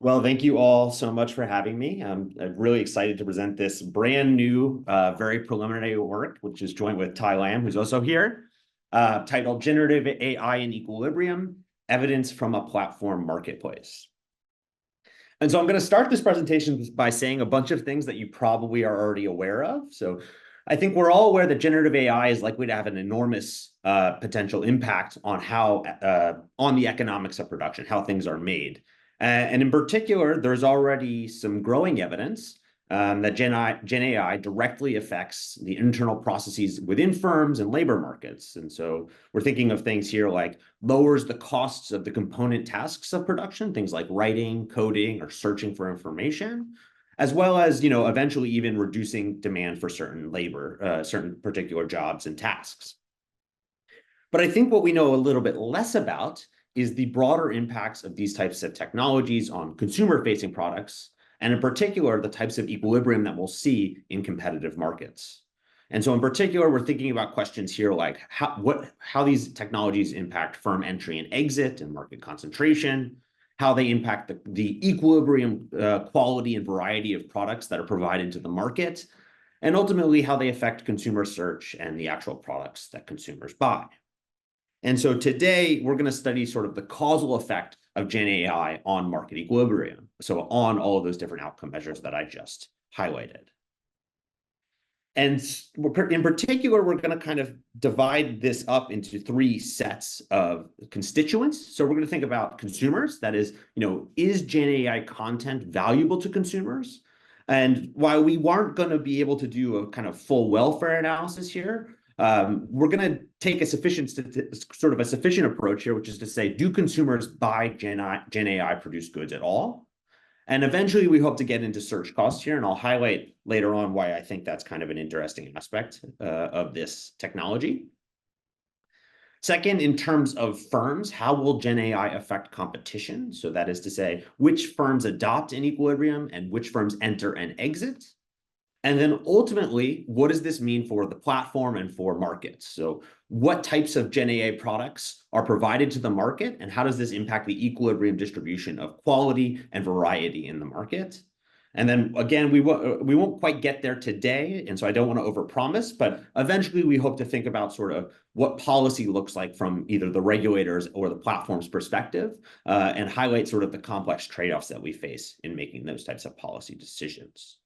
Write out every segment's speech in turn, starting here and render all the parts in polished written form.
Well, thank you all so much for having me. I'm really excited to present this brand new, very preliminary work, which is joint with Tai Lam, who's also here, titled Generative AI in Equilibrium, Evidence from a Platform Marketplace. And so I'm going to start this presentation by saying a bunch of things that you probably are already aware of. So I think we're all aware that generative AI is likely to have an enormous potential impact on on the economics of production, how things are made. And in particular, there's already some growing evidence that GenAI directly affects the internal processes within firms and labor markets. And so we're thinking of things here like lowers the costs of the component tasks of production, things like writing, coding, or searching for information, as well as, eventually even reducing demand for certain labor, certain particular jobs and tasks. But I think what we know a little bit less about is the broader impacts of these types of technologies on consumer-facing products, and in particular, the types of equilibrium that we'll see in competitive markets. And so in particular, we're thinking about questions here like how these technologies impact firm entry and exit and market concentration, how they impact the equilibrium, quality and variety of products that are provided to the market, and ultimately how they affect consumer search and the actual products that consumers buy. And so today we're going to study sort of the causal effect of GenAI on market equilibrium. So on all of those different outcome measures that I just highlighted. And in particular, we're going to kind of divide this up into three sets of constituents. So we're going to think about consumers. That is, is GenAI content valuable to consumers? And while we aren't going to be able to do a kind of full welfare analysis here, we're going to take a sufficient approach here, which is to say, do consumers buy GenAI produced goods at all? And eventually, we hope to get into search costs here, and I'll highlight later on why I think that's kind of an interesting aspect of this technology. Second, in terms of firms, how will GenAI affect competition? So that is to say, which firms adopt an equilibrium and which firms enter and exit? And then ultimately, what does this mean for the platform and for markets? So what types of GenAI products are provided to the market, and how does this impact the equilibrium distribution of quality and variety in the market? And then again, we won't quite get there today, and so I don't want to overpromise, but eventually we hope to think about sort of what policy looks like from either the regulators or the platform's perspective, and highlight sort of the complex trade-offs that we face in making those types of policy decisions.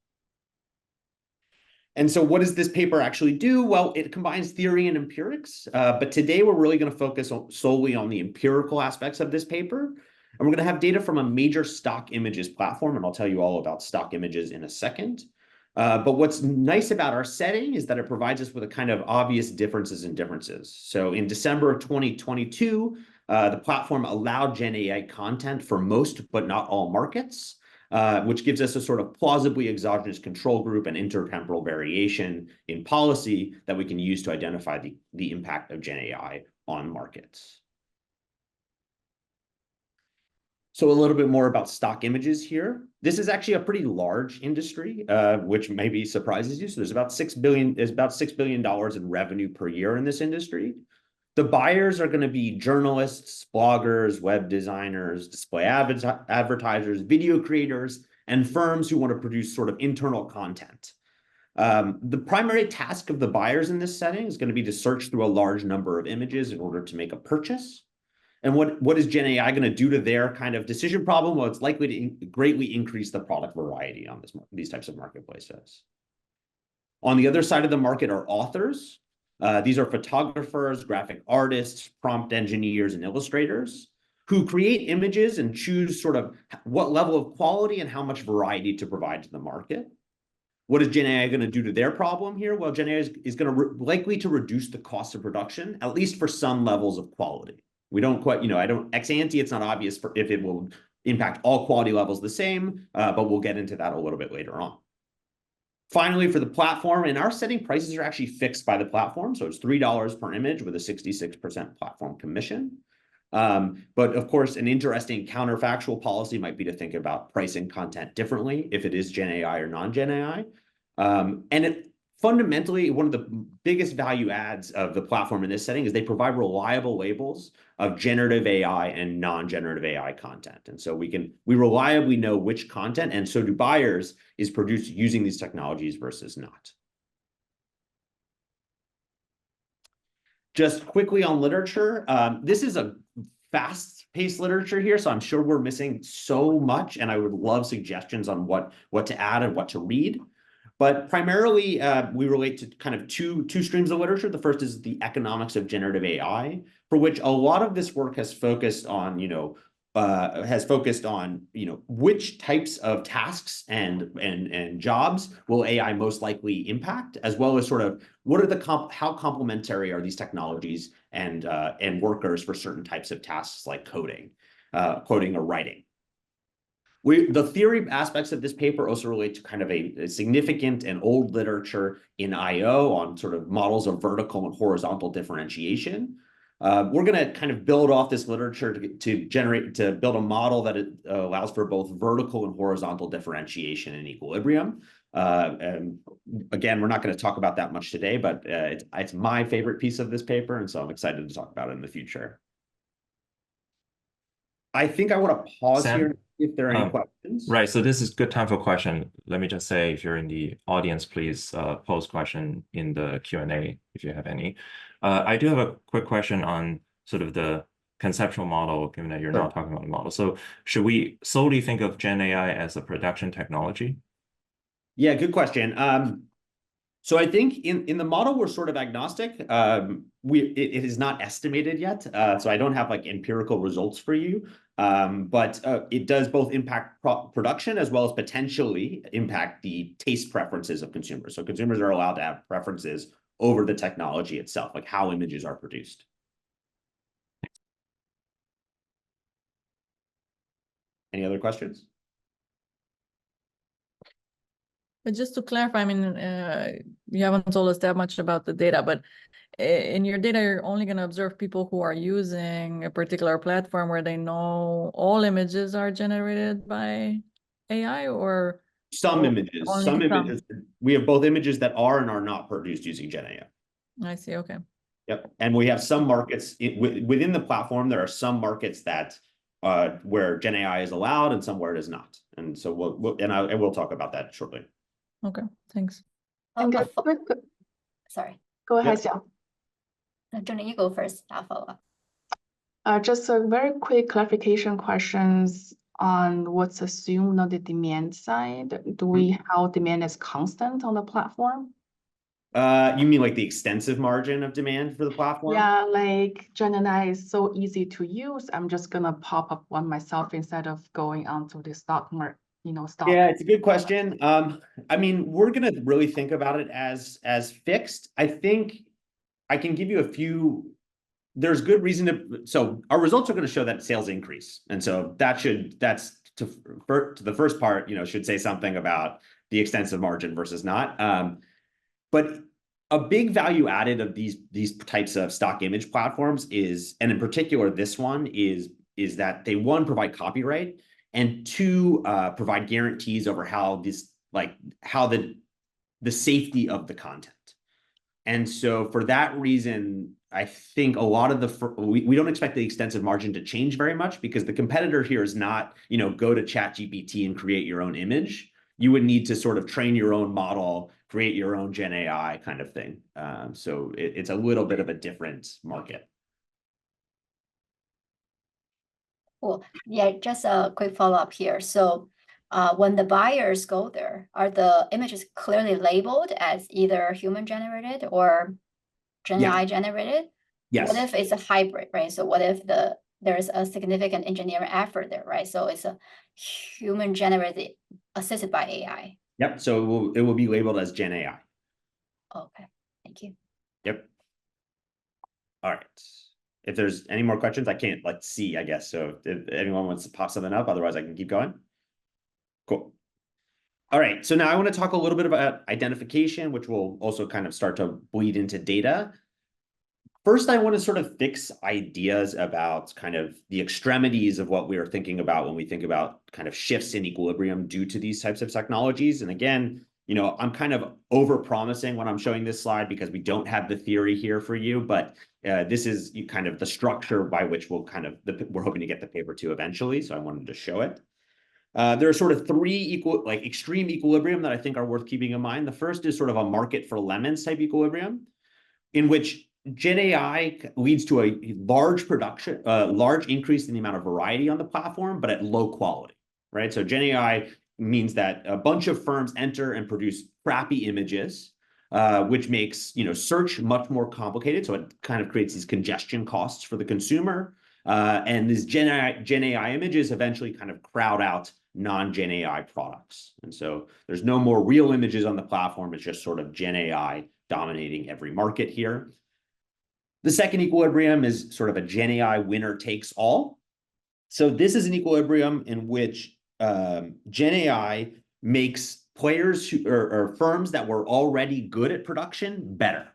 And so what does this paper actually do? Well, it combines theory and empirics, but today we're really going to focus solely on the empirical aspects of this paper. And we're going to have data from a major stock images platform, and I'll tell you all about stock images in a second. But what's nice about our setting is that it provides us with a kind of obvious differences in differences. So in December of 2022, the platform allowed GenAI content for most, but not all markets. Which gives us a sort of plausibly exogenous control group and intertemporal variation in policy that we can use to identify the impact of GenAI on markets. So a little bit more about stock images here. This is actually a pretty large industry, which maybe surprises you. So there's about $6 billion in revenue per year in this industry. The buyers are going to be journalists, bloggers, web designers, display advertisers, video creators, and firms who want to produce sort of internal content. The primary task of the buyers in this setting is going to be to search through a large number of images in order to make a purchase. And what is GenAI going to do to their kind of decision problem? Well, it's likely to greatly increase the product variety on these types of marketplaces. On the other side of the market are authors. These are photographers, graphic artists, prompt engineers, and illustrators who create images and choose sort of what level of quality and how much variety to provide to the market. What is GenAI going to do to their problem here? Well, GenAI is going to likely to reduce the cost of production, at least for some levels of quality. We don't quite, ex-ante, it's not obvious if it will impact all quality levels the same, but we'll get into that a little bit later on. Finally, for the platform, in our setting, prices are actually fixed by the platform. So it's $3 per image with a 66% platform commission. But of course, an interesting counterfactual policy might be to think about pricing content differently if it is GenAI or non-GenAI. fundamentally, one of the biggest value adds of the platform in this setting is they provide reliable labels of generative AI and non-generative AI content. And so we reliably know which content, and so do buyers, is produced using these technologies versus not. Just quickly on literature, this is a fast-paced literature here, so I'm sure we're missing so much, and I would love suggestions on what to add and what to read. But primarily, we relate to kind of two streams of literature. The first is the economics of generative AI, for which a lot of this work has focused on, which types of tasks and jobs will AI most likely impact, as well as sort of what are how complementary are these technologies and workers for certain types of tasks like coding or writing. The theory aspects of this paper also relate to kind of a significant and old literature in I/O on sort of models of vertical and horizontal differentiation. We're going to kind of build off this literature to build a model that allows for both vertical and horizontal differentiation and equilibrium. And again, we're not going to talk about that much today, but it's my favorite piece of this paper, and so I'm excited to talk about it in the future. I think I want to pause Sam, here if there are any questions. Right, so this is good time for question. Let me just say, if you're in the audience, please post question in the Q&A if you have any. I do have a quick question on sort of the conceptual model, given that you're not talking about the model. So should we solely think of GenAI as a production technology? Yeah, good question. So I think in the model, we're sort of agnostic. It is not estimated yet, so I don't have like empirical results for you. But it does both impact production as well as potentially impact the taste preferences of consumers. So consumers are allowed to have preferences over the technology itself, like how images are produced. Any other questions? But just to clarify, I mean, you haven't told us that much about the data, but in your data, you're only going to observe people who are using a particular platform where they know all images are generated by AI, or some images. Some images. We have both images that are and are not produced using GenAI. I see. Okay. Yep. And we have some markets within the platform. There are some markets that where GenAI is allowed and some where it is not. And so we'll talk about that shortly. Okay, thanks. Sorry. Go ahead, Xiao. Jenny, you go first. I'll follow up. Just a very quick clarification questions on what's assumed on the demand side. How demand is constant on the platform? You mean like the extensive margin of demand for the platform? Yeah, like GenAI is so easy to use. I'm just gonna pop up one myself instead of going onto the stock market. Yeah, it's a good question. I mean, we're gonna really think about it as fixed. I think I can give you a few. There's good reason to. So our results are going to show that sales increase, and so that's to the first part. Should say something about the extensive margin versus not. But a big value added of these types of stock image platforms is, and in particular this one is that they, one, provide copyright, and two, provide guarantees over how the safety of the content. And so for that reason, I think a lot of we don't expect the extensive margin to change very much, because the competitor here is not, go to ChatGPT and create your own image. You would need to sort of train your own model, create your own GenAI kind of thing. So it's a little bit of a different market. Cool. Yeah, just a quick follow-up here. So when the buyers go there, are the images clearly labeled as either human generated or GenAI generated? Yes. What if it's a hybrid, right? So what if there's a significant engineering effort there, right? So it's a human generated assisted by AI. Yep. So it will be labeled as GenAI. Okay. Thank you. Yep. All right. If there's any more questions, I can't see, I guess. So if anyone wants to pop something up, otherwise I can keep going. Cool. All right. So now I want to talk a little bit about identification, which will also kind of start to bleed into data. First, I want to sort of fix ideas about kind of the extremities of what we are thinking about when we think about kind of shifts in equilibrium due to these types of technologies. And again, I'm kind of over-promising when I'm showing this slide because we don't have the theory here for you, but this is kind of the structure by which we're hoping to get the paper to eventually, so I wanted to show it. There are sort of three extreme equilibrium that I think are worth keeping in mind. The first is sort of a market for lemons type equilibrium, in which GenAI leads to a large increase in the amount of variety on the platform, but at low quality, right? So GenAI means that a bunch of firms enter and produce crappy images, which makes search much more complicated. So it kind of creates these congestion costs for the consumer. And these GenAI images eventually kind of crowd out non-GenAI products. And so there's no more real images on the platform. It's just sort of GenAI dominating every market here. The second equilibrium is sort of a GenAI winner takes all. So this is an equilibrium in which GenAI makes players or firms that were already good at production better.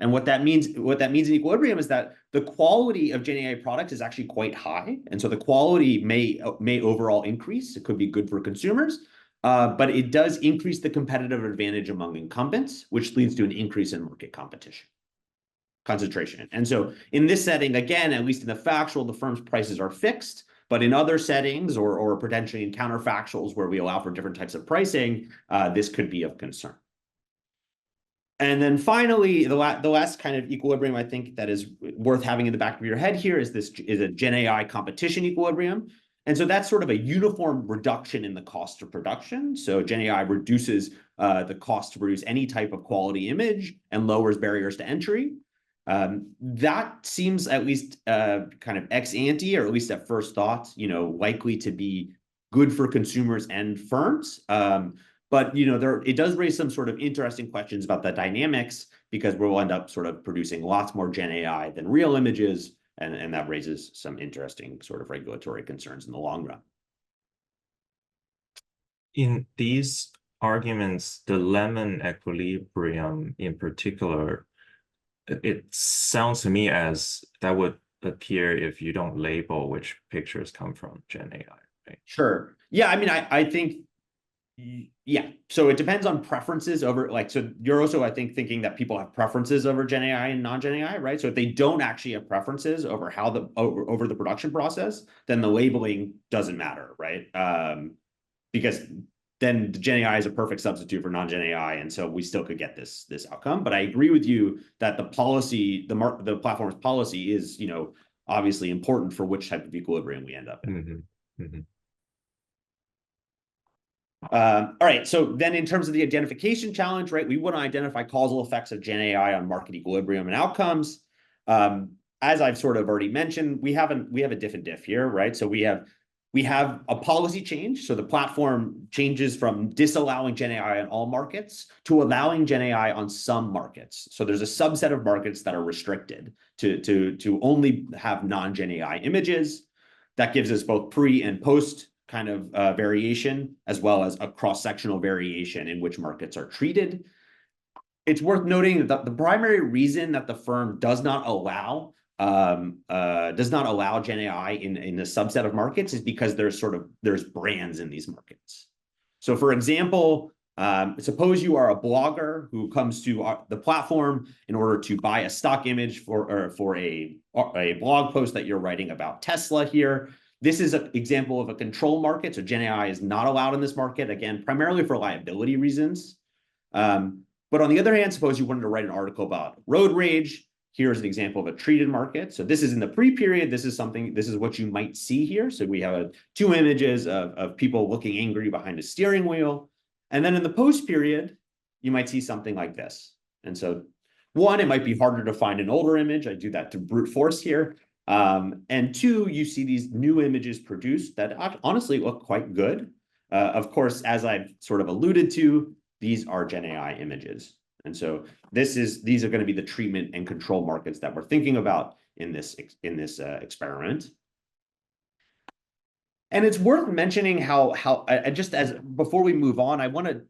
And what that means in equilibrium is that the quality of GenAI products is actually quite high. And so the quality may overall increase. It could be good for consumers, but it does increase the competitive advantage among incumbents, which leads to an increase in market concentration. And so in this setting, again, at least in the factual, the firm's prices are fixed. But in other settings or potentially in counterfactuals where we allow for different types of pricing, this could be of concern. And then finally, the last kind of equilibrium I think that is worth having in the back of your head here is a GenAI competition equilibrium. And so that's sort of a uniform reduction in the cost of production. So GenAI reduces the cost to produce any type of quality image and lowers barriers to entry. That seems at least kind of ex-ante, or at least at first thought, likely to be good for consumers and firms. But it does raise some sort of interesting questions about the dynamics, because we'll end up sort of producing lots more GenAI than real images, and that raises some interesting sort of regulatory concerns in the long run. In these arguments, the lemon equilibrium in particular, it sounds to me as that would appear if you don't label which pictures come from GenAI, right? Sure. Yeah, I mean, I think, yeah. So it depends on preferences over, so you're also, I think, thinking that people have preferences over GenAI and non-GenAI, right? So if they don't actually have preferences over over the production process, then the labeling doesn't matter, right? Because then the GenAI is a perfect substitute for non-GenAI, and so we still could get this outcome. But I agree with you that the policy, the platform's policy is, obviously important for which type of equilibrium we end up in. Mm-hmm. Mm-hmm. All right, so then in terms of the identification challenge, right, we want to identify causal effects of GenAI on market equilibrium and outcomes. As I've sort of already mentioned, we have a diff here, right? So we have a policy change. So the platform changes from disallowing GenAI on all markets to allowing GenAI on some markets. So there's a subset of markets that are restricted to only have non-GenAI images. That gives us both pre and post kind of variation, as well as a cross-sectional variation in which markets are treated. It's worth noting that the primary reason that the firm does not allow GenAI in a subset of markets is because there's brands in these markets. So for example, suppose you are a blogger who comes to the platform in order to buy a stock image for a blog post that you're writing about Tesla here. This is an example of a control market. So GenAI is not allowed in this market, again, primarily for liability reasons. But on the other hand, suppose you wanted to write an article about road rage. Here's an example of a treated market. So this is in the pre-period. This is what you might see here. So we have two images of people looking angry behind a steering wheel. And then in the post-period, you might see something like this. And so one, it might be harder to find an older image. I do that to brute force here. And two, you see these new images produced that honestly look quite good. Of course, as I've sort of alluded to, these are GenAI images. And so these are going to be the treatment and control markets that we're thinking about in this experiment. And it's worth mentioning how just as before we move on, I want to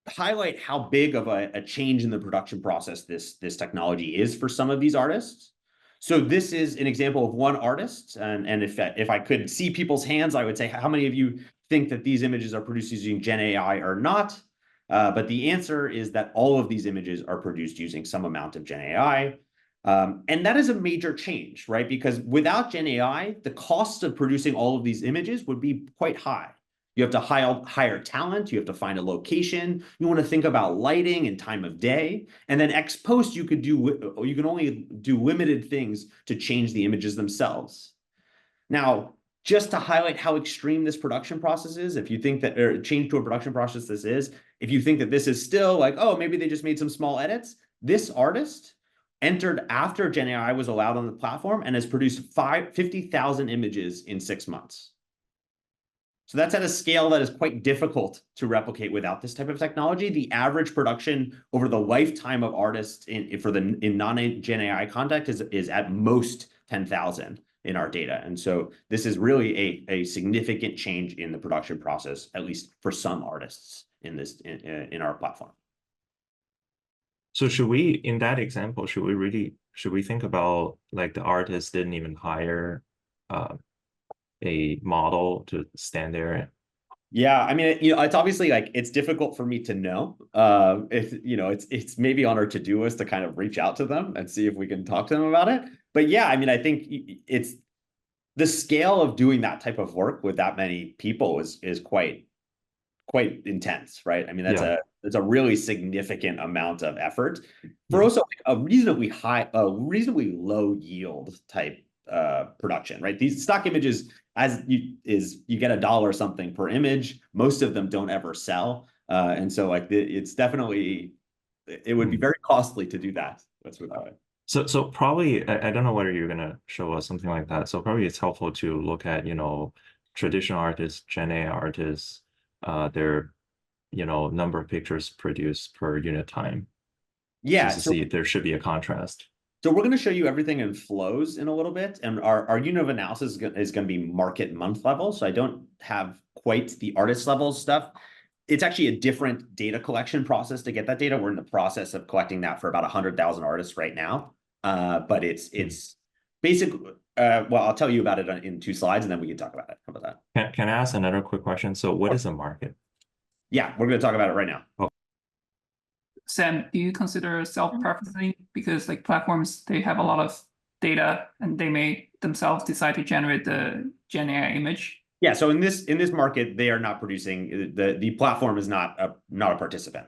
highlight how big of a change in the production process this technology is for some of these artists. So this is an example of one artist, and if I could see people's hands, I would say, how many of you think that these images are produced using GenAI or not? But the answer is that all of these images are produced using some amount of GenAI. And that is a major change, right? Because without GenAI, the cost of producing all of these images would be quite high. You have to hire talent, you have to find a location, you want to think about lighting and time of day, and then ex post you can only do limited things to change the images themselves. Now, just to highlight how extreme this production process is, if you think that, or change to a production process this is, if you think that this is still like, oh, maybe they just made some small edits, this artist entered after GenAI was allowed on the platform and has produced 50,000 images in 6 months. So that's at a scale that is quite difficult to replicate without this type of technology. The average production over the lifetime of artists in non-GenAI context is at most 10,000 in our data. And so this is really a significant change in the production process, at least for some artists in our platform. So should we, in that example, should we think about like the artist didn't even hire a model to stand there? Yeah, I mean, it's obviously like it's difficult for me to know. It's maybe on our to-do list to kind of reach out to them and see if we can talk to them about it. But yeah, I mean, I think it's the scale of doing that type of work with that many people is quite intense, right? I mean, that's a really significant amount of effort for also like a reasonably low yield type production, right? These stock images, you get $1 something per image. Most of them don't ever sell, and so like it's definitely, it would be very costly to do that. That's without it. So probably I don't know whether you're gonna show us something like that. So probably it's helpful to look at traditional artists, GenAI artists, their number of pictures produced per unit time. Yeah, just to see if there should be a contrast. So we're going to show you everything in flows in a little bit, and our unit of analysis is going to be market month level. So I don't have quite the artist level stuff. It's actually a different data collection process to get that data. We're in the process of collecting that for about 100,000 artists right now. But it's basically, well, I'll tell you about it in 2 slides, and then we can talk about it. How about that? Can I ask another quick question? So what is a market? Yeah, we're going to talk about it right now. Oh. Sam, do you consider self-preferencing? Because like platforms, they have a lot of data and they may themselves decide to generate the GenAI image. Yeah, so in this market, they are not producing, the platform is not a participant.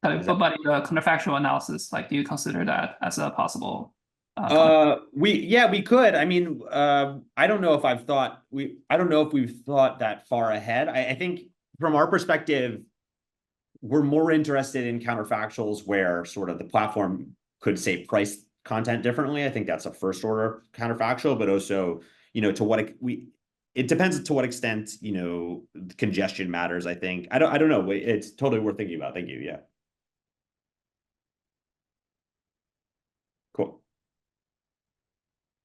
But in the counterfactual analysis, like, do you consider that as a possible? We could. I mean, I don't know if we've thought that far ahead. I think from our perspective, we're more interested in counterfactuals where sort of the platform could say price content differently. I think that's a first order counterfactual, but also, it depends to what extent, congestion matters, I think. I don't know. It's totally worth thinking about. Thank you. Yeah. Cool.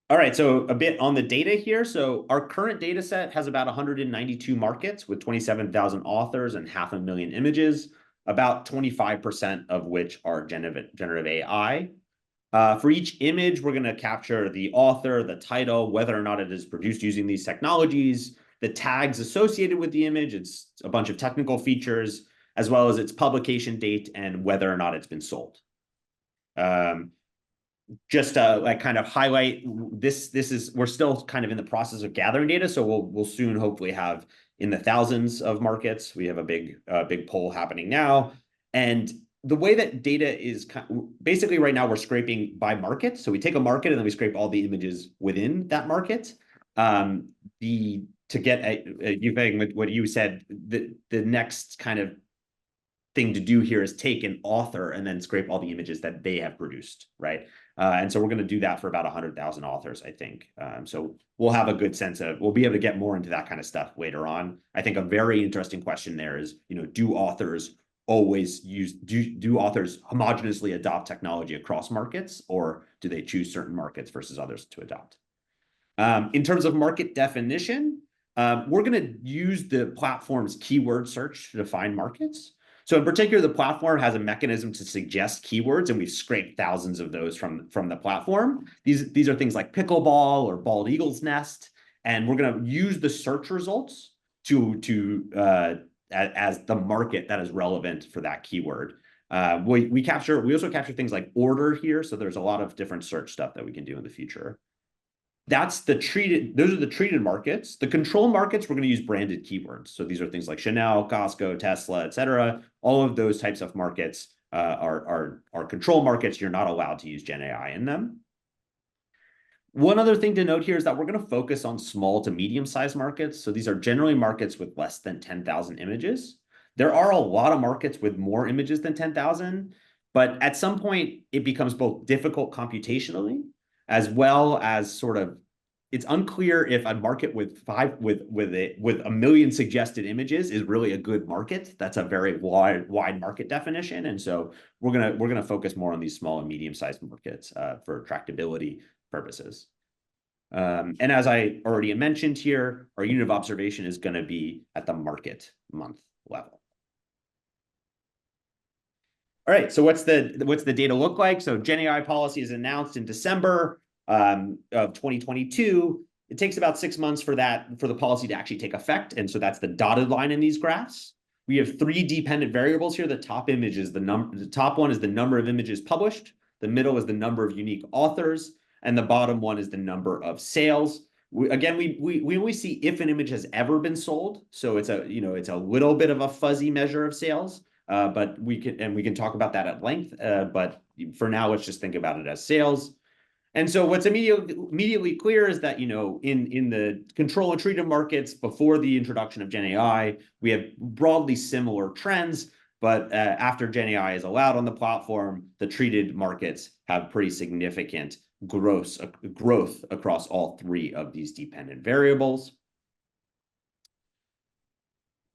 All right, so a bit on the data here. So our current data set has about 192 markets with 27,000 authors and 500,000 images, about 25% of which are generative AI. For each image, we're going to capture the author, the title, whether or not it is produced using these technologies, the tags associated with the image, it's a bunch of technical features, as well as its publication date and whether or not it's been sold. Just to like kind of highlight we're still kind of in the process of gathering data, so we'll soon hopefully have in the thousands of markets. We have a big poll happening now, and the way that data is basically right now we're scraping by market. So we take a market and then we scrape all the images within that market. To get you think what you said, the next kind of thing to do here is take an author and then scrape all the images that they have produced, right? And so we're going to do that for about 100,000 authors, I think. So we'll have a good sense we'll be able to get more into that kind of stuff later on. I think a very interesting question there is, do authors always do authors homogenously adopt technology across markets, or do they choose certain markets versus others to adopt? In terms of market definition, we're going to use the platform's keyword search to define markets. So in particular, the platform has a mechanism to suggest keywords, and we've scraped thousands of those from the platform. These are things like pickleball or bald eagle's nest, and we're going to use the search results as the market that is relevant for that keyword. We also capture things like order here. So there's a lot of different search stuff that we can do in the future. Those are the treated markets. The control markets, we're going to use branded keywords. So these are things like Chanel, Costco, Tesla, et cetera. All of those types of markets are control markets. You're not allowed to use GenAI in them. One other thing to note here is that we're going to focus on small to medium-sized markets. So these are generally markets with less than 10,000 images. There are a lot of markets with more images than 10,000, but at some point it becomes both difficult computationally as well as sort of, it's unclear if a market with a million suggested images is really a good market. That's a very wide market definition, and so we're gonna focus more on these small and medium-sized markets for tractability purposes. And as I already mentioned here, our unit of observation is going to be at the market month level. All right, so what's the data look like? So GenAI policy is announced in December of 2022. It takes about 6 months for the policy to actually take effect, and so that's the dotted line in these graphs. We have 3 dependent variables here. The top image is the top one is the number of images published. The middle is the number of unique authors, and the bottom one is the number of sales. We always see if an image has ever been sold, so it's a little bit of a fuzzy measure of sales. But we can talk about that at length. But for now, let's just think about it as sales. And so what's immediately clear is that, in the control and treated markets before the introduction of GenAI, we have broadly similar trends. But after GenAI is allowed on the platform, the treated markets have pretty significant growth across all 3 of these dependent variables.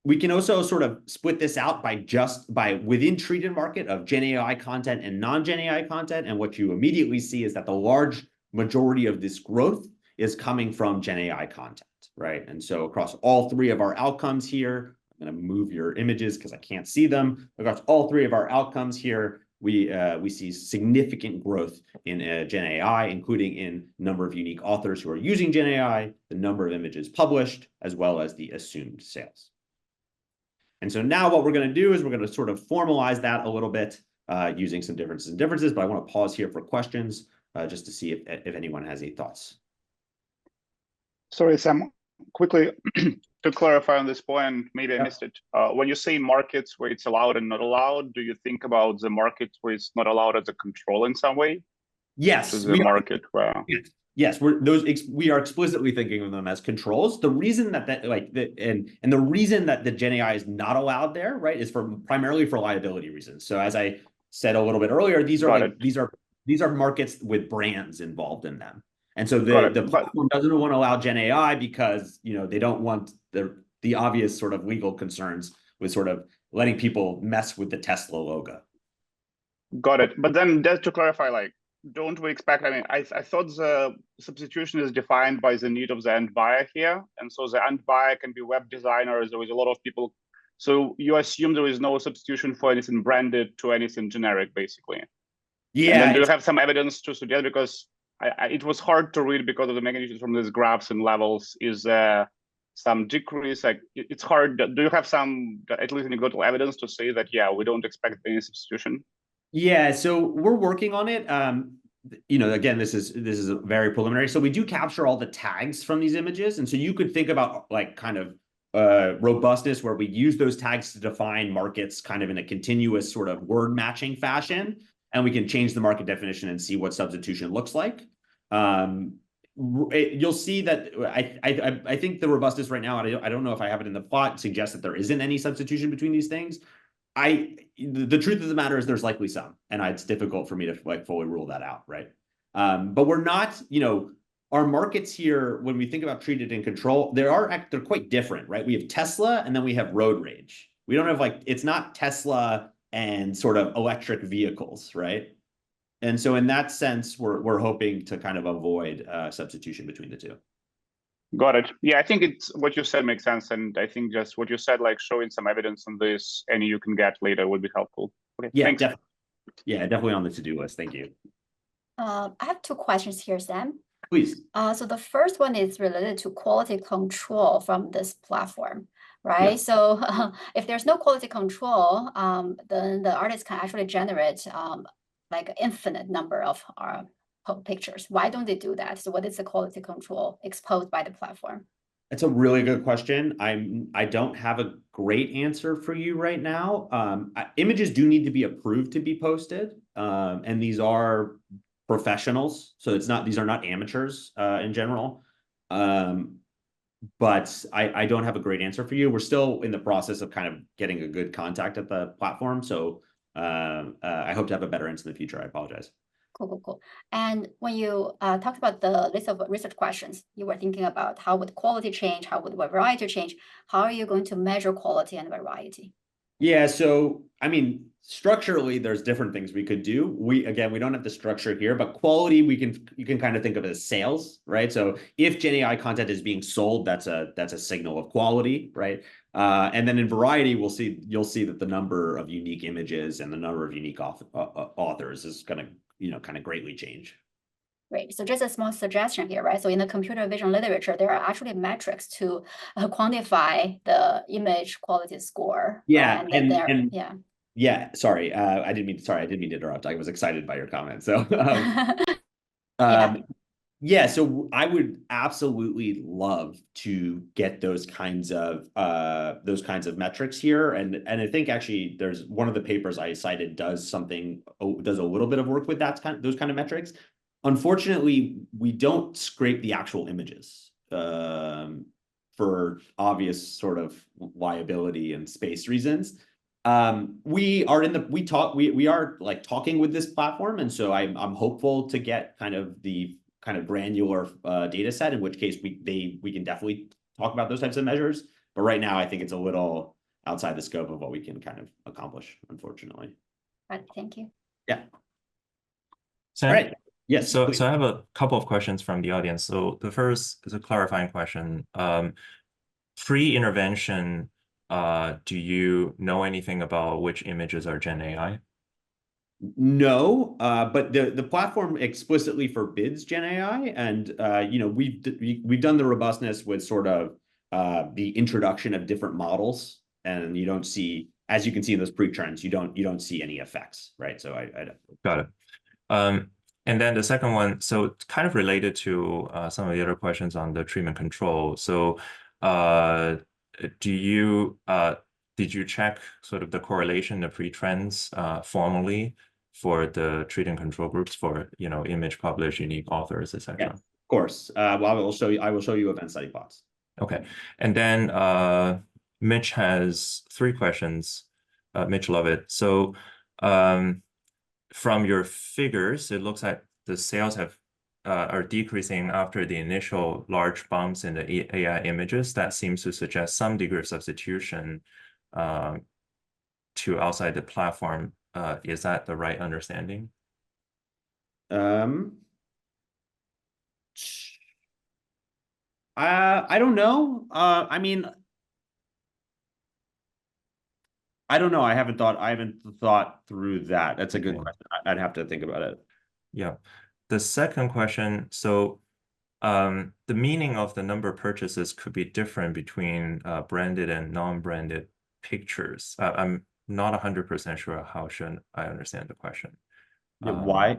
We can also sort of split this out by within treated market of GenAI content and non-GenAI content. And what you immediately see is that the large majority of this growth is coming from GenAI content, right? And so across all 3 of our outcomes here, I'm going to move your images because I can't see them. Across all 3 of our outcomes here, we see significant growth in GenAI, including in number of unique authors who are using GenAI, the number of images published, as well as the assumed sales. And so now what we're going to do is we're going to sort of formalize that a little bit using some differences, but I want to pause here for questions just to see if anyone has any thoughts. Sorry, Sam, quickly to clarify on this point, maybe I missed it. When you say markets where it's allowed and not allowed, do you think about the markets where it's not allowed as a control in some way? Yes. So the market where... Yes, we are explicitly thinking of them as controls. The reason the reason that the GenAI is not allowed there, right, is primarily for liability reasons. So as I said a little bit earlier, these are markets with brands involved in them, and so the platform doesn't want to allow GenAI because they don't want the obvious sort of legal concerns with sort of letting people mess with the Tesla logo. Got it. But then just to clarify, don't we expect, I thought the substitution is defined by the need of the end buyer here. And so the end buyer can be web designers. There is a lot of people. So you assume there is no substitution for anything branded to anything generic, basically. Yeah. And then do you have some evidence to suggest, because it was hard to read because of the magnitude from these graphs and levels, is some decrease? It's hard. Do you have some, at least anecdotal evidence to say that, yeah, we don't expect any substitution? Yeah, so we're working on it. Again, this is very preliminary. So we do capture all the tags from these images, and so you could think about kind of robustness where we use those tags to define markets kind of in a continuous sort of word matching fashion, and we can change the market definition and see what substitution looks like. You'll see that I think the robustness right now, I don't know if I have it in the plot, suggests that there isn't any substitution between these things. The truth of the matter is there's likely some, and it's difficult for me to fully rule that out, right? But we're not, our markets here, when we think about treated and control, they're quite different, right? We have Tesla and then we have road rage. We don't have it's not Tesla and sort of electric vehicles, right? And so in that sense, we're hoping to kind of avoid substitution between the 2. Got it. Yeah, I think it's what you said makes sense. And I think just what you said, showing some evidence on this, any you can get later would be helpful. Okay, yeah, thanks. Definitely on the to-do list. Thank you. I have 2 questions here, Sam. Please. So the first one is related to quality control from this platform, right? Yeah. So if there's no quality control, then the artist can actually generate like infinite number of pictures. Why don't they do that? So what is the quality control exposed by the platform? It's a really good question. I don't have a great answer for you right now. Images do need to be approved to be posted, and these are professionals, so these are not amateurs in general. But I don't have a great answer for you. We're still in the process of kind of getting a good contact at the platform, so I hope to have a better answer in the future. I apologize. Cool. And when you talked about the list of research questions, you were thinking about how would quality change, how would variety change? How are you going to measure quality and variety? Yeah, so I mean, structurally, there's different things we could do. We don't have the structure here, but quality you can kind of think of it as sales, right? So if GenAI content is being sold, that's a signal of quality, right? And then in variety, you'll see that the number of unique images and the number of unique authors is going to kind of greatly change. Great. So just a small suggestion here, right? So in the computer vision literature, there are actually metrics to quantify the image quality score. Yeah, right? Yeah, sorry, I didn't mean to interrupt. I was excited by your comment. So, yeah, so I would absolutely love to get those kinds of metrics here, and I think actually there's one of the papers I cited does a little bit of work with those kind of metrics. Unfortunately, we don't scrape the actual images for obvious sort of liability and space reasons. We are like talking with this platform, and so I'm hopeful to get kind of the granular data set, in which case we can definitely talk about those types of measures. But right now, I think it's a little outside the scope of what we can kind of accomplish, unfortunately. Right, thank you. Yeah. Sam, right. Yes. So I have a couple of questions from the audience. So the first is a clarifying question. Pre-intervention, do you know anything about which images are GenAI? No, but the platform explicitly forbids GenAI, and we've done the robustness with sort of the introduction of different models, and you don't see, as you can see in those pre-trends, you don't see any effects, right? So I got it. And then the second one, so it's kind of related to some of the other questions on the treatment control. So did you check sort of the correlation of pre-trends formally for the treatment control groups for image published, unique authors, etc.? Yeah, of course. Well, I will show you event study plots. Okay, and then Mitch has 3 questions. Mitch Lovett. So from your figures, it looks like the sales are decreasing after the initial large bumps in the AI images. That seems to suggest some degree of substitution to outside the platform. Is that the right understanding? I don't know. I mean, I don't know. I haven't thought through that. That's a good question. I'd have to think about it. Yeah. The second question, so the meaning of the number of purchases could be different between branded and non-branded pictures. I'm not 100% sure how should I understand the question. Why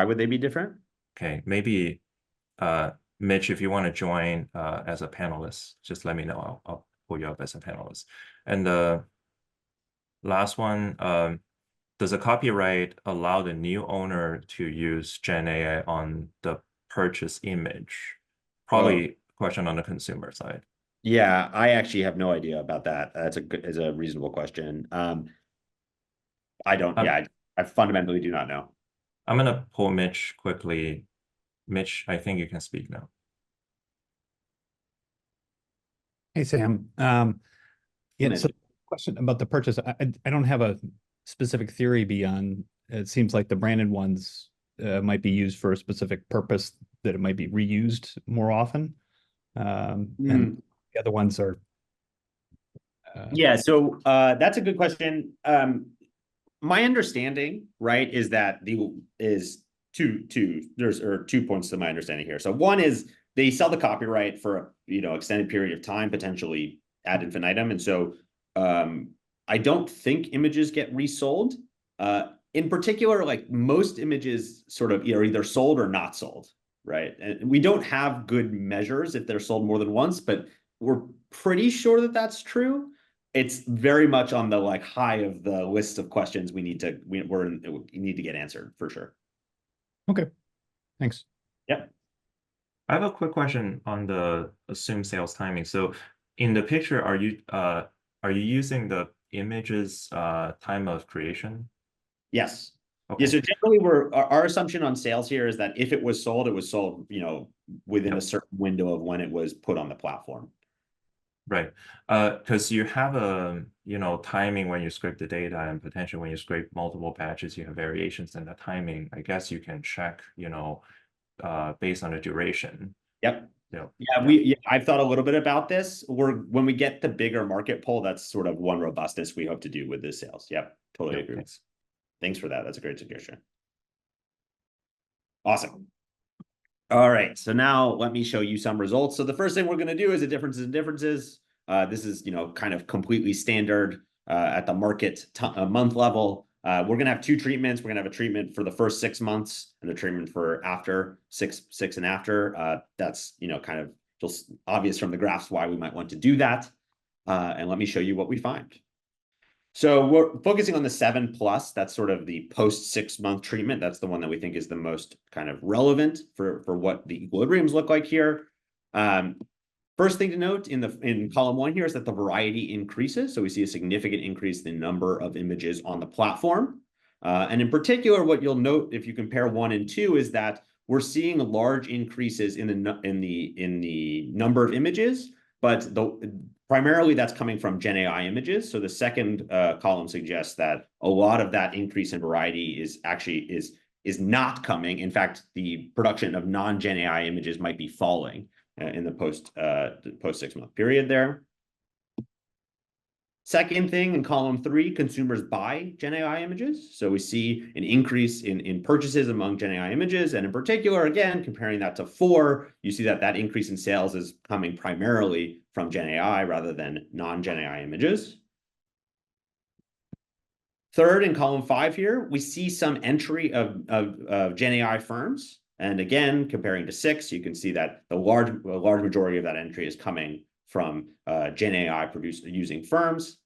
would they be different? Okay, maybe Mitch, if you want to join as a panelist, just let me know. I'll pull you up as a panelist. And the last one, does a copyright allow the new owner to use GenAI on the purchase image? Probably a question on the consumer side. Yeah, I actually have no idea about that. That's a reasonable question. I don't. I fundamentally do not know. I'm gonna pull Mitch quickly. Mitch, I think you can speak now. Hey, Sam. Yeah, so question about the purchase. I don't have a specific theory beyond. It seems like the branded ones might be used for a specific purpose, that it might be reused more often. And the other ones are. Yeah, so that's a good question. My understanding, right, is that two points to my understanding here. So one is they sell the copyright for a extended period of time, potentially ad infinitum, and so I don't think images get resold. In particular, like most images sort of are either sold or not sold, right? And we don't have good measures if they're sold more than once, but we're pretty sure that that's true. It's very much on the like high of the list of questions we need to get answered for sure. Okay, thanks. Yep. I have a quick question on the assumed sales timing. So in the picture, are you using the image's time of creation? Yes. Okay. Yeah, so generally our assumption on sales here is that if it was sold, within a certain window of when it was put on the platform. Right. Because you have a timing when you scrape the data, and potentially when you scrape multiple batches, you have variations in the timing. I guess you can check, based on the duration. Yep. Yeah, I've thought a little bit about this. When we get the bigger market pool, that's sort of one robustness we hope to do with this sales. Yep, totally agree. Thanks. Thanks for that. That's a great suggestion. Awesome. All right, so now let me show you some results. So the first thing we're going to do is the differences in differences. This is kind of completely standard at the market month level. We're going to have two treatments. We're going to have a treatment for the first 6 months and a treatment for after six and after. That's kind of just obvious from the graphs why we might want to do that. And let me show you what we find. So we're focusing on the 7+. That's sort of the post 6 month treatment. That's the one that we think is the most kind of relevant for what the equilibriums look like here. First thing to note in column 1 here is that the variety increases. So we see a significant increase in the number of images on the platform. And in particular, what you'll note if you compare 1 and 2 is that we're seeing large increases in the number of images, but primarily that's coming from GenAI images. So the second column suggests that a lot of that increase in variety is not coming. In fact, the production of non-GenAI images might be falling in the post 6 month period there. Second thing, in column 3, consumers buy GenAI images. So we see an increase in purchases among GenAI images. And in particular, again, comparing that to 4, you see that increase in sales is coming primarily from GenAI rather than non-GenAI images. Third, in column 5 here, we see some entry of GenAI firms. And again, comparing to 6, you can see that a large majority of that entry is coming from GenAI using firms.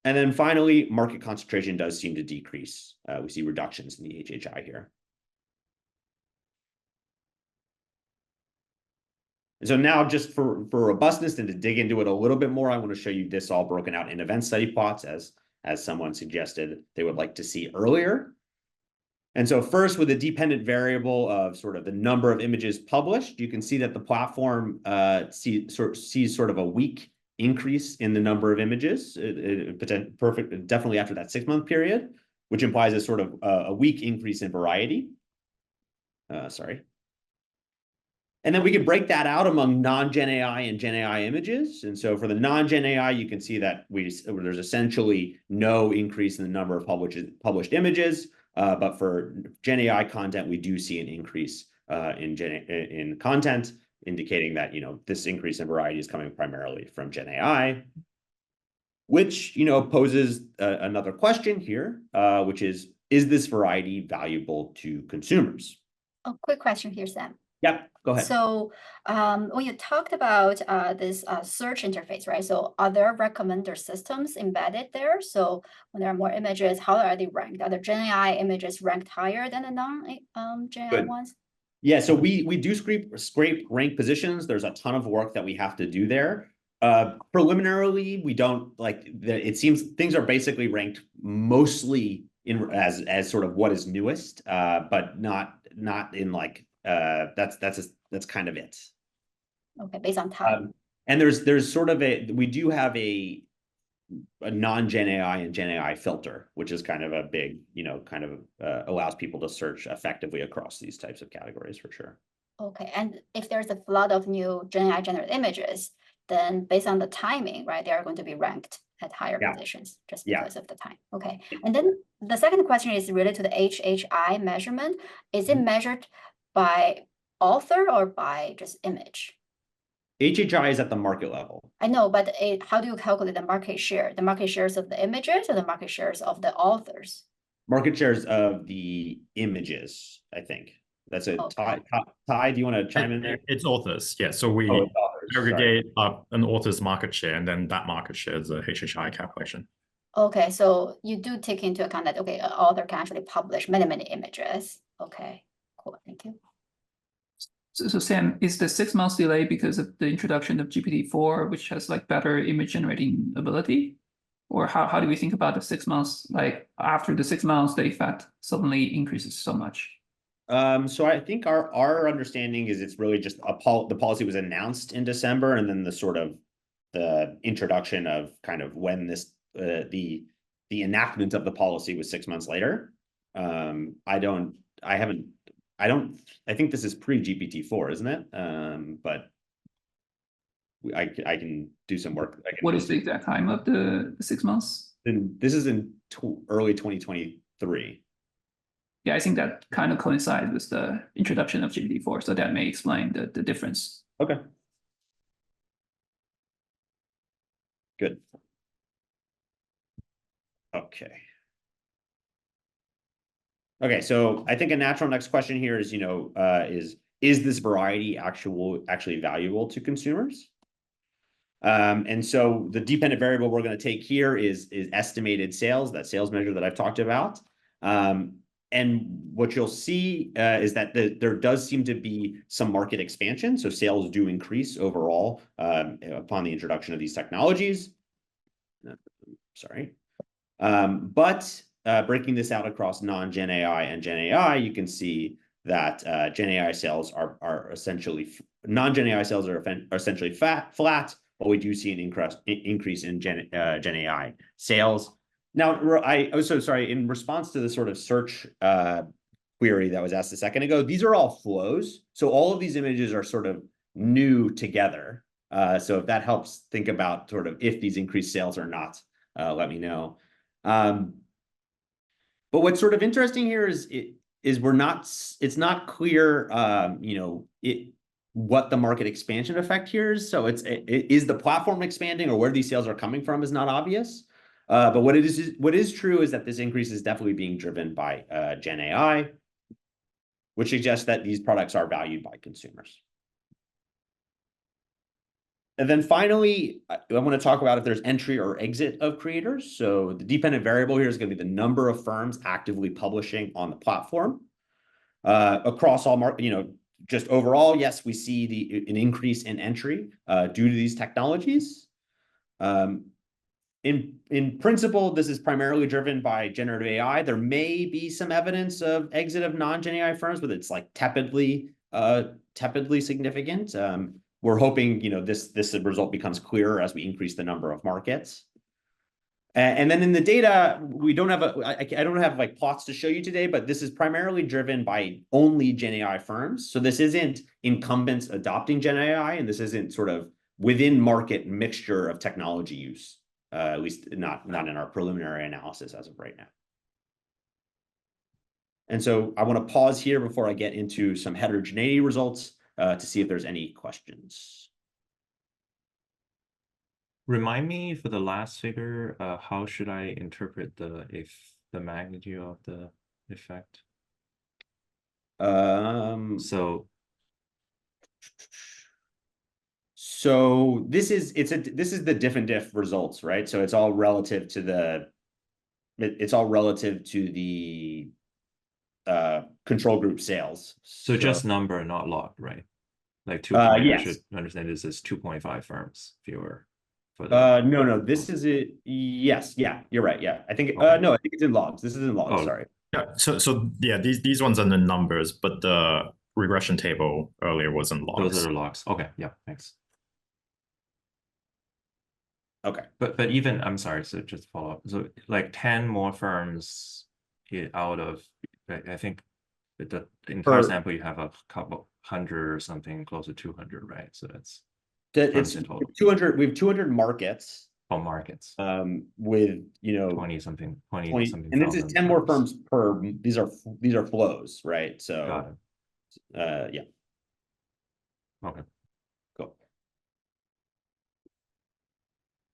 And then finally, market concentration does seem to decrease. We see reductions in the HHI here. So now just for robustness and to dig into it a little bit more, I want to show you this all broken out in event study plots as someone suggested they would like to see earlier. And so first, with a dependent variable of sort of the number of images published, you can see that the platform sees sort of a weak increase in the number of images, definitely after that 6 month period, which implies a sort of a weak increase in variety. And then we can break that out among non-GenAI and GenAI images. And so for the non-GenAI, you can see that there's essentially no increase in the number of published images. But for GenAI content, we do see an increase in content, indicating that this increase in variety is coming primarily from GenAI, which poses another question here, which is this variety valuable to consumers? A quick question here, Sam. Yep, go ahead. So when you talked about this search interface, right? So are there recommender systems embedded there? So when there are more images, how are they ranked? Are the GenAI images ranked higher than the non-GenAI ones? Yeah, so we do scrape rank positions. There's a ton of work that we have to do there. Preliminarily, we don't it seems things are basically ranked mostly as sort of what is newest, but not in that's kind of it. Okay, based on time. And there's sort of we do have a non-GenAI and GenAI filter, which is kind of a big, kind of allows people to search effectively across these types of categories for sure. Okay, and if there's a flood of new GenAI generated images, then based on the timing, right, they are going to be ranked at higher positions just because of the time. Okay, and then the second question is related to the HHI measurement. Is it measured by author or by just image? HHI is at the market level. I know, but how do you calculate the market share? The market shares of the images or the market shares of the authors? Market shares of the images, I think. That's a Okay. Ty, do you want to chime in there? It's authors, yeah. So we Oh, it's authors, sorry. aggregate up an author's market share, and then that market share is a HHI calculation. Okay, so you do take into account that, okay, an author can actually publish many, many images. Okay, cool, thank you. So Sam, is the 6 months delay because of the introduction of GPT-4, which has like better image generating ability? Or how do we think about the 6 months, like after the 6 months, the effect suddenly increases so much? So I think our understanding is it's really just the policy was announced in December, and then the sort of the introduction of kind of when this the enactment of the policy was 6 months later. I think this is pre-GPT-4, isn't it? But I can do some work. What is the exact time of the 6 months? And this is in early 2023. Yeah, I think that kind of coincides with the introduction of GPT-4, so that may explain the difference. Okay. Good. Okay. Okay, so I think a natural next question here is, is this variety actually valuable to consumers? And so the dependent variable we're going to take here is estimated sales, that sales measure that I've talked about. And what you'll see is that there does seem to be some market expansion. So sales do increase overall upon the introduction of these technologies. Sorry. But breaking this out across non-Gen AI and Gen AI, you can see that Gen AI sales are essentially, non-Gen AI sales are essentially flat, but we do see an increase in Gen AI sales. Now, I also, sorry, in response to the sort of search query that was asked a second ago, these are all flows. So all of these images are sort of new together. So if that helps think about sort of if these increased sales or not, let me know. But what's sort of interesting here is it's not clear, what the market expansion effect here is. So is the platform expanding, or where these sales are coming from is not obvious. But what is true is that this increase is definitely being driven by Gen AI, which suggests that these products are valued by consumers. And then finally, I want to talk about if there's entry or exit of creators. So the dependent variable here is going to be the number of firms actively publishing on the platform. Across all just overall, yes, we see an increase in entry due to these technologies. In principle, this is primarily driven by generative AI. There may be some evidence of exit of non-Gen AI firms, but it's like tepidly significant. We're hoping this result becomes clearer as we increase the number of markets. And then in the data, we don't have I don't have like plots to show you today, but this is primarily driven by only Gen AI firms. So this isn't incumbents adopting Gen AI, and this isn't sort of within market mixture of technology use, at least not in our preliminary analysis as of right now. And so I want to pause here before I get into some heterogeneity results to see if there's any questions. Remind me for the last figure, how should I interpret the magnitude of the effect? So this is the diff results, right? So it's all relative to the control group sales. So just number, not log, right? Like 2. Yes. I should understand this is 2.5 firms fewer. No, this is it. Yes, yeah, you're right. Yeah, I think okay. no, I think it's in logs. This is in logs. Sorry. Yeah. So yeah, these ones are the numbers, but the regression table earlier was in logs. Those are the logs. Okay. Yeah. Thanks. Okay. But even I'm sorry. So just follow up. So like 10 more firms out of I think the entire sample you have a couple hundred or something close to 200, right? So that's. It's 200. We have 200 markets. markets. With, you know, 20 something and this is thousand 10 more firms. firms per, these are flows, right? So, Got it. yeah. Okay. Cool.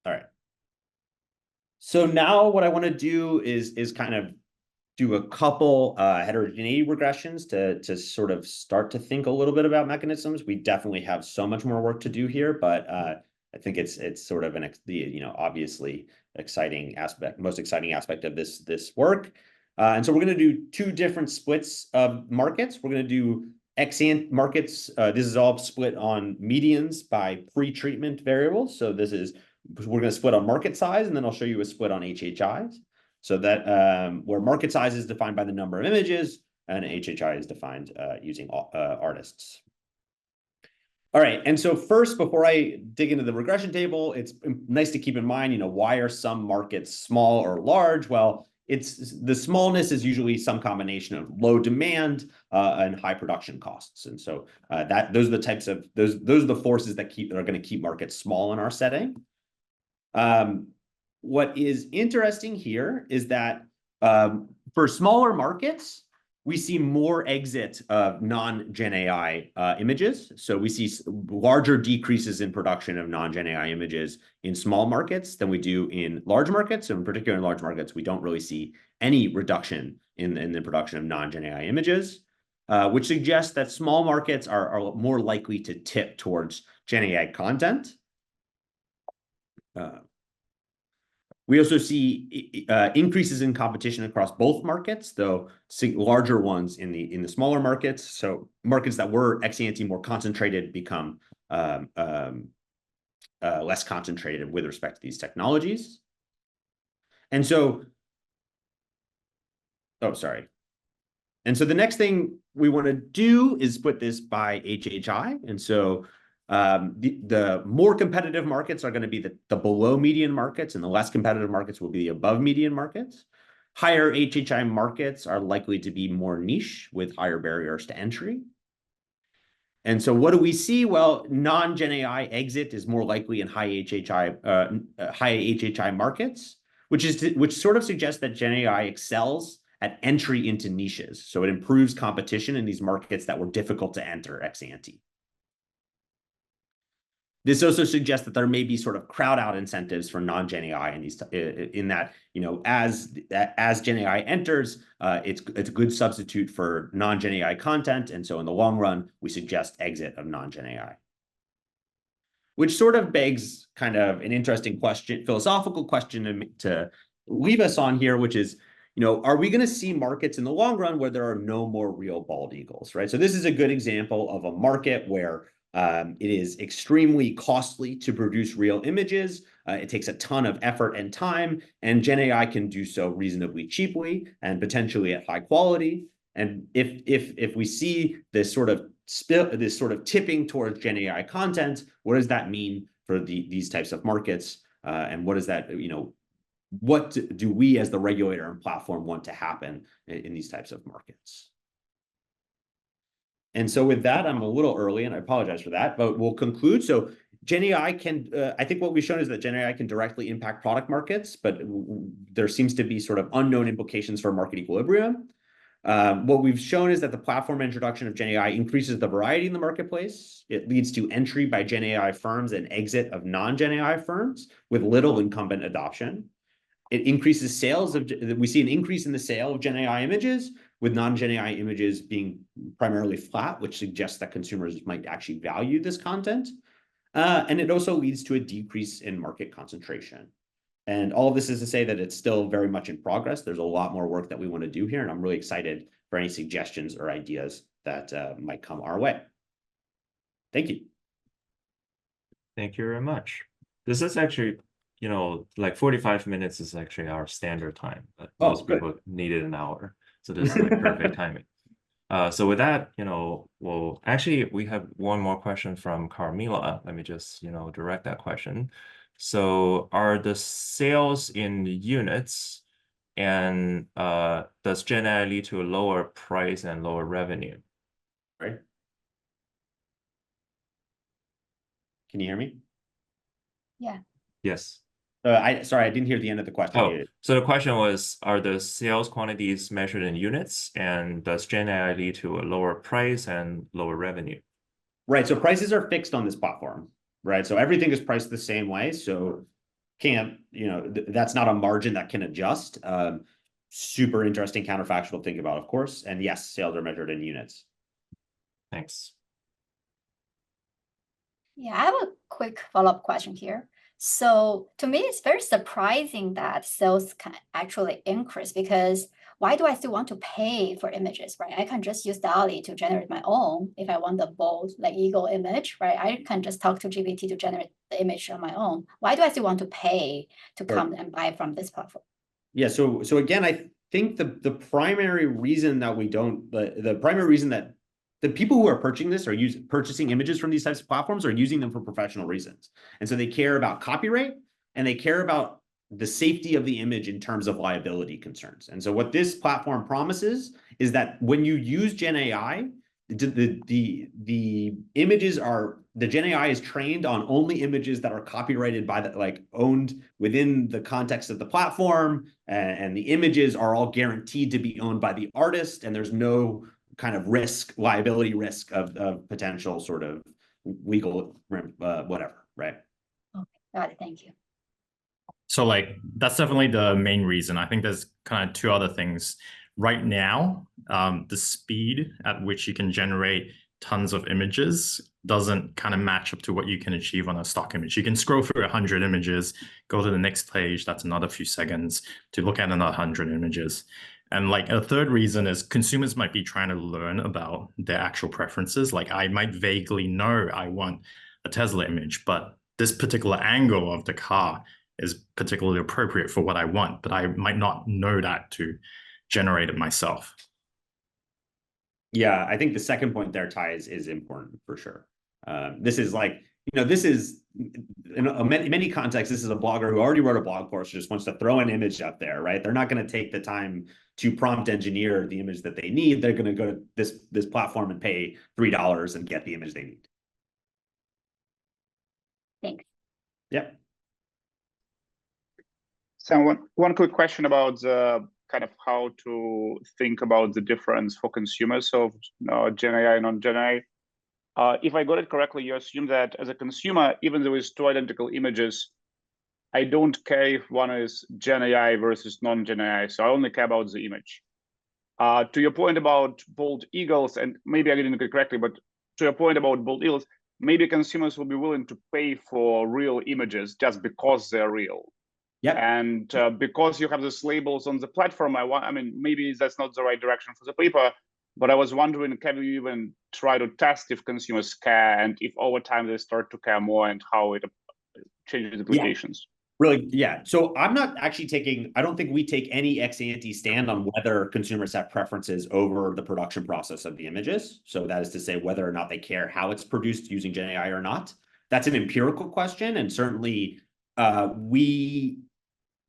All right. So now what I want to do is kind of do a couple heterogeneity regressions to sort of start to think a little bit about mechanisms. We definitely have so much more work to do here, but I think it's sort of you know, obviously most exciting aspect of this work. And so we're going to do two different splits of markets. We're going to do ex-ante markets. This is all split on medians by pre-treatment variables. So we're going to split on market size, and then I'll show you a split on HHIs. So that where market size is defined by the number of images, and HHI is defined using artists. All right, and so first, before I dig into the regression table, it's nice to keep in mind, you know, why are some markets small or large? Well, the smallness is usually some combination of low demand and high production costs, and so those are the types of those are the forces that are going to keep markets small in our setting. What is interesting here is that for smaller markets, we see more exit of non-GenAI images. So we see larger decreases in production of non-GenAI images in small markets than we do in large markets. And in particular, in large markets, we don't really see any reduction in the production of non-GenAI images, which suggests that small markets are more likely to tip towards GenAI content. We also see increases in competition across both markets, though larger ones in the smaller markets. So markets that were ex-ante more concentrated become less concentrated with respect to these technologies. And so, And so the next thing we want to do is split this by HHI. And so the more competitive markets are going to be the below median markets, and the less competitive markets will be the above median markets. Higher HHI markets are likely to be more niche with higher barriers to entry. And so what do we see? Well, non-GenAI exit is more likely in high HHI markets, which sort of suggests that GenAI excels at entry into niches. So it improves competition in these markets that were difficult to enter ex-ante. This also suggests that there may be sort of crowd out incentives for non-GenAI in that, you know, as GenAI enters, it's a good substitute for non-GenAI content. And so in the long run, we suggest exit of non-GenAI. Which sort of begs kind of an interesting question, philosophical question to leave us on here, which is, you know, are we going to see markets in the long run where there are no more real bald eagles, right? So this is a good example of a market where it is extremely costly to produce real images. It takes a ton of effort and time, and GenAI can do so reasonably cheaply and potentially at high quality. And if we see this sort of tipping towards GenAI content, what does that mean for these types of markets? And what does that, you know, what do we as the regulator and platform want to happen in these types of markets? And so with that, I'm a little early, and I apologize for that, but we'll conclude. So GenAI can, I think what we've shown is that GenAI can directly impact product markets, but there seems to be sort of unknown implications for market equilibrium. What we've shown is that the platform introduction of GenAI increases the variety in the marketplace. It leads to entry by GenAI firms and exit of non-GenAI firms with little incumbent adoption. It increases sales we see an increase in the sale of GenAI images, with non-GenAI images being primarily flat, which suggests that consumers might actually value this content. And it also leads to a decrease in market concentration. And all of this is to say that it's still very much in progress. There's a lot more work that we want to do here, and I'm really excited for any suggestions or ideas that might come our way. Thank you. Thank you very much. This is actually, you know, like 45 minutes is actually our standard time, but most people needed an hour. So this is like perfect timing. So with that, you know, well, actually, we have one more question from Carmela. Let me just, you know, direct that question. So are the sales in units, and does GenAI lead to a lower price and lower revenue? Right. Can you hear me? Yeah. Yes. Sorry, I didn't hear the end of the question. Oh, so the question was, are the sales quantities measured in units, and does GenAI lead to a lower price and lower revenue? Right. So prices are fixed on this platform, right? So everything is priced the same way. So that's not a margin that can adjust. Super interesting counterfactual to think about, of course. And yes, sales are measured in units. Thanks. Yeah, I have a quick follow-up question here. So to me, it's very surprising that sales can actually increase, because why do I still want to pay for images, right? I can just use DALL-E to generate my own if I want the bold, like eagle image, right? I can just talk to GPT to generate the image on my own. Why do I still want to pay to come and buy from this platform? Yeah. So again, I think the primary reason that we don't, the primary reason that the people who are purchasing this purchasing images from these types of platforms are using them for professional reasons. And so they care about copyright and they care about the safety of the image in terms of liability concerns. And so what this platform promises is that when you use GenAI, the images are, the GenAI is trained on only images that are copyrighted by owned within the context of the platform, and the images are all guaranteed to be owned by the artist, and there's no kind of liability risk of potential sort of legal whatever, right? Okay, got it. Thank you. So that's definitely the main reason. I think there's kind of two other things. Right now, the speed at which you can generate tons of images doesn't kind of match up to what you can achieve on a stock image. You can scroll through 100 images, go to the next page, that's another few seconds to look at another 100 images. And a third reason is consumers might be trying to learn about their actual preferences. I might vaguely know I want a Tesla image, but this particular angle of the car is particularly appropriate for what I want, but I might not know that to generate it myself. Yeah, I think the second point there, Ty, is important for sure. This is this is in many contexts, this is a blogger who already wrote a blog post, just wants to throw an image up there, right? They're not going to take the time to prompt engineer the image that they need. They're going to go to this platform and pay $3 and get the image they need. Thanks. Yep. So one quick question about the kind of how to think about the difference for consumers of GenAI and non-GenAI. If I got it correctly, you assume that as a consumer, even though it's two identical images, I don't care if one is GenAI versus non-GenAI, so I only care about the image. To your point about bald eagles, and maybe I didn't get it correctly, but to your point about bald eagles, maybe consumers will be willing to pay for real images just because they're real. Yeah. And because you have these labels on the platform, I mean, maybe that's not the right direction for the paper, but I was wondering, can you even try to test if consumers care, and if over time they start to care more, and how it changes implications? Yeah. Really, yeah. So I'm not actually I don't think we take any ex-ante stand on whether consumers have preferences over the production process of the images. So that is to say whether or not they care how it's produced using GenAI or not. That's an empirical question, and certainly we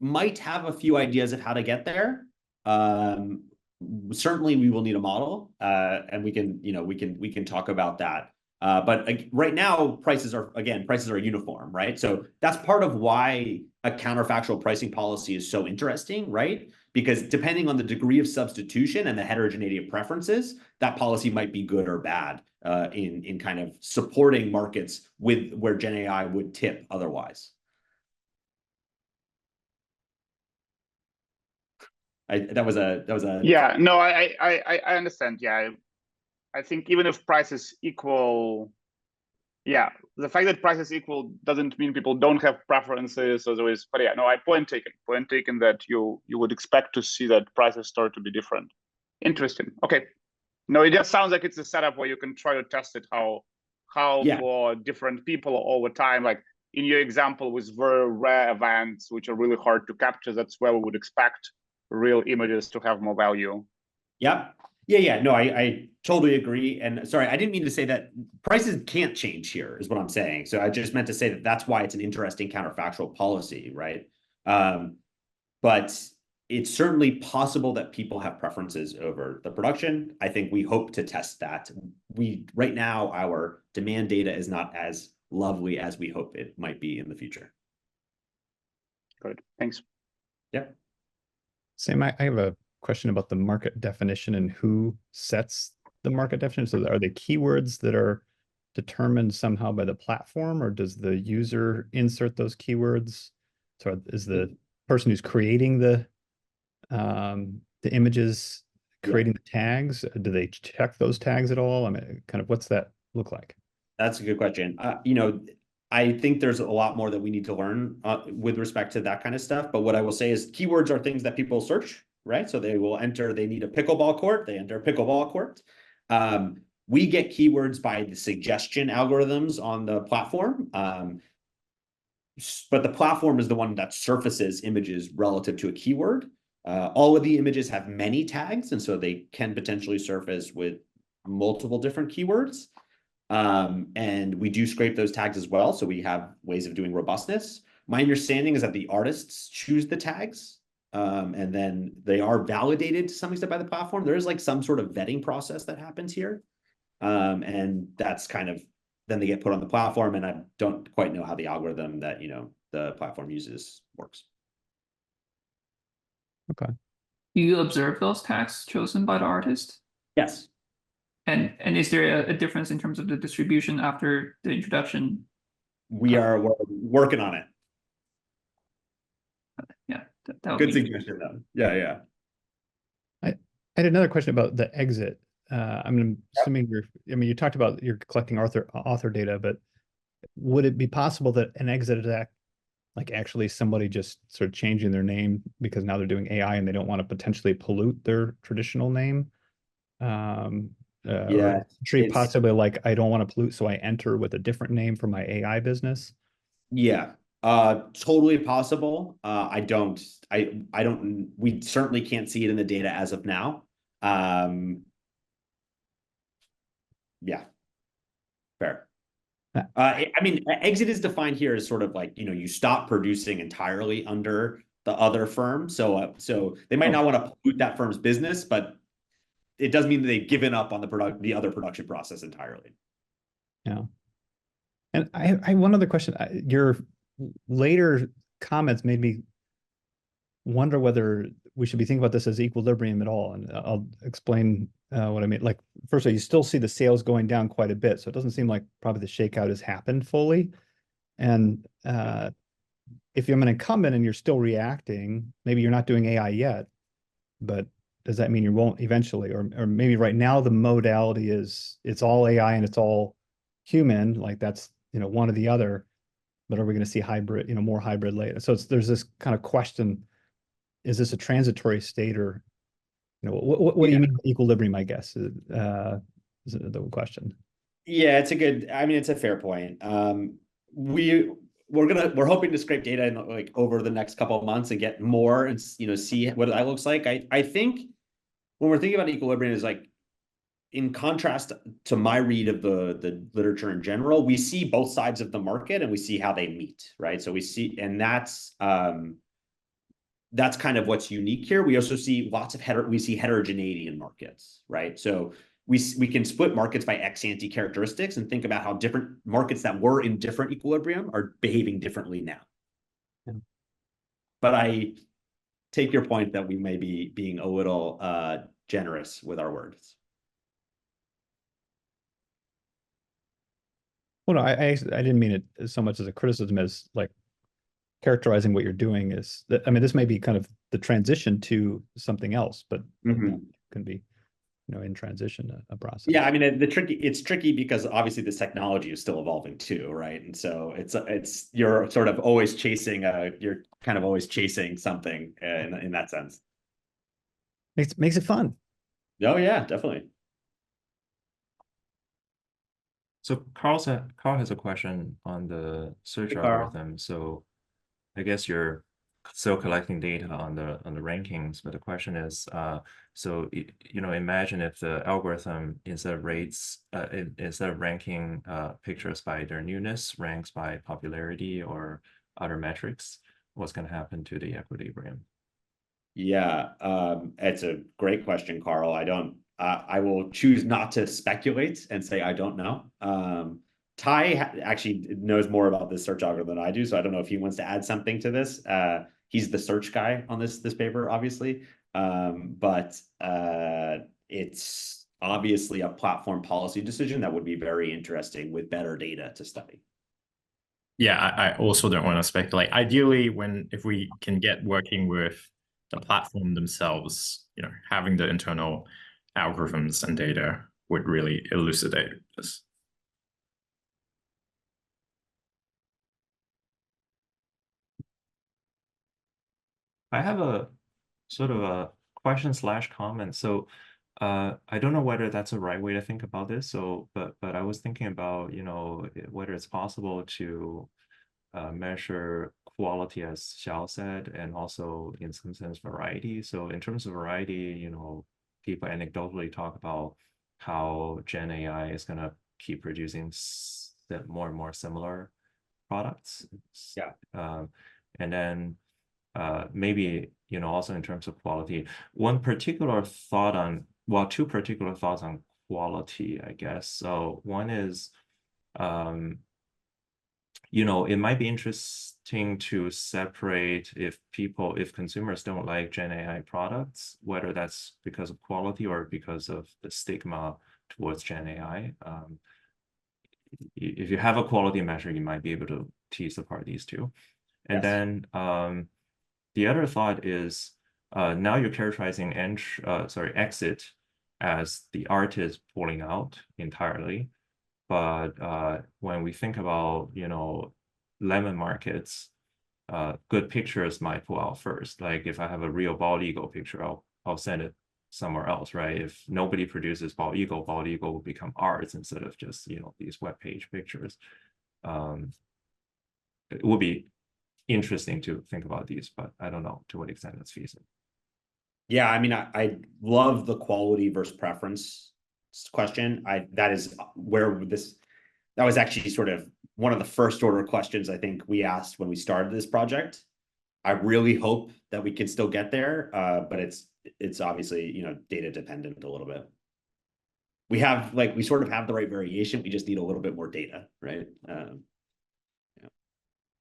might have a few ideas of how to get there. Certainly we will need a model, and we can talk about that. But right now, prices are uniform, right? So that's part of why a counterfactual pricing policy is so interesting, right? Because depending on the degree of substitution and the heterogeneity of preferences, that policy might be good or bad in kind of supporting markets where GenAI would tip otherwise. That was a yeah. No, I understand. Yeah, I think even if price is equal, yeah, the fact that price is equal doesn't mean people don't have preferences. Otherwise, but yeah, no, point taken that you would expect to see that prices start to be different. Interesting. Okay. No, it just sounds like it's a setup where you can try to test it how for different people over time. Like in your example with very rare events, which are really hard to capture, that's where we would expect real images to have more value. Yeah. No, I totally agree. And sorry, I didn't mean to say that prices can't change here, is what I'm saying. So I just meant to say that that's why it's an interesting counterfactual policy, right? But it's certainly possible that people have preferences over the production. I think we hope to test that. Right now, our demand data is not as lovely as we hope it might be in the future. Good. Thanks. Yep. Sam, I have a question about the market definition and who sets the market definition. So are they keywords that are determined somehow by the platform, or does the user insert those keywords? So is the person who's creating the images creating the tags? Do they check those tags at all? I mean, kind of what's that look like? That's a good question. You know, I think there's a lot more that we need to learn with respect to that kind of stuff. But what I will say is keywords are things that people search, right? So they will enter, they need a pickleball court, they enter pickleball court. We get keywords by the suggestion algorithms on the platform. But the platform is the one that surfaces images relative to a keyword. All of the images have many tags, and so they can potentially surface with multiple different keywords. And we do scrape those tags as well. So we have ways of doing robustness. My understanding is that the artists choose the tags, and then they are validated to some extent by the platform. There is like some sort of vetting process that happens here. And that's kind of, then they get put on the platform, and I don't quite know how the algorithm that, you know, the platform uses works. Okay. Do you observe those tags chosen by the artist? Yes. And is there a difference in terms of the distribution after the introduction? We're working on it. Yeah, that would Good be suggestion though. Yeah. I had another question about the exit. I'm assuming you talked about you're collecting author data, but would it be possible that an exit attack, like actually somebody just sort of changing their name because now they're doing AI and they don't want to potentially pollute their traditional name? Yeah, or possibly like, I don't want to pollute, so I enter with a different name for my AI business. Yeah, totally possible. I don't, we certainly can't see it in the data as of now. Yeah, fair. I mean, exit is defined here as sort of like, you know, you stop producing entirely under the other firm. So they might not want to pollute that firm's business, but it doesn't mean that they've given up on the other production process entirely. Yeah. And I have one other question. Your later comments made me wonder whether we should be thinking about this as equilibrium at all. And I'll explain what I mean. Like, first of all, you still see the sales going down quite a bit. So it doesn't seem like probably the shakeout has happened fully. And if you're an incumbent and you're still reacting, maybe you're not doing AI yet, but does that mean you won't eventually? Or maybe right now the modality is it's all AI and it's all human, like that's, you know, one or the other, but are we going to see hybrid, you know, more hybrid later? So there's this kind of question, is this a transitory state, or, you know, what do you mean by equilibrium, I guess, is the question. Yeah, it's a fair point. We're hoping to scrape data in, like, over the next couple of months and get more and, you know, see what that looks like. I think when we're thinking about equilibrium is like, in contrast to my read of the literature in general, we see both sides of the market and we see how they meet, right? So we see, and that's kind of what's unique here. We also see lots of heterogeneity in markets, right? So we can split markets by ex-ante characteristics and think about how different markets that were in different equilibrium are behaving differently now. Yeah. But I take your point that we may be being a little generous with our words. Well, no, I didn't mean it so much as a criticism as like characterizing what you're doing is that, I mean, this may be kind of the transition to something else, but it can be, you know, in transition, a process. Yeah, I mean, it's tricky because obviously this technology is still evolving too, right? And so you're sort of always chasing you're kind of always chasing something in that sense. Makes it fun. Oh yeah, definitely. So Carl has a question on the search algorithm. So I guess you're still collecting data on the rankings, but the question is, so you know, imagine if the algorithm instead of ranking pictures by their newness, ranks by popularity or other metrics, what's going to happen to the equilibrium? Yeah, it's a great question, Carl. I will choose not to speculate and say I don't know. Actually knows more about this search algorithm than I do, so I don't know if he wants to add something to this. He's the search guy on this paper, obviously, but it's obviously a platform policy decision that would be very interesting with better data to study. Yeah, I also don't want to speculate. Ideally, if we can get working with the platform themselves, having the internal algorithms and data would really elucidate this. I have a sort of a question / comment. So I don't know whether that's a right way to think about this. So, but I was thinking about, whether it's possible to measure quality, as Xiao said, and also in some sense variety. So in terms of variety, people anecdotally talk about how Gen AI is going to keep producing more and more similar products. Yeah. And then maybe, also in terms of quality, two particular thoughts on quality, I guess. So one is, it might be interesting to separate if consumers don't like Gen AI products, whether that's because of quality or because of the stigma towards Gen AI. If you have a quality measure, you might be able to tease apart these two. And then the other thought is now you're characterizing exit as the artist pulling out entirely. But when we think about, lemon markets, good pictures might pull out first. Like if I have a real bald eagle picture, I'll send it somewhere else, right? If nobody produces bald eagle will become art instead of just, these web page pictures. It would be interesting to think about these, but I don't know to what extent that's feasible. Yeah, I mean, I love the quality versus preference question. That was actually sort of one of the first order questions I think we asked when we started this project. I really hope that we can still get there, but it's obviously, data dependent a little bit. We sort of have the right variation. We just need a little bit more data, right?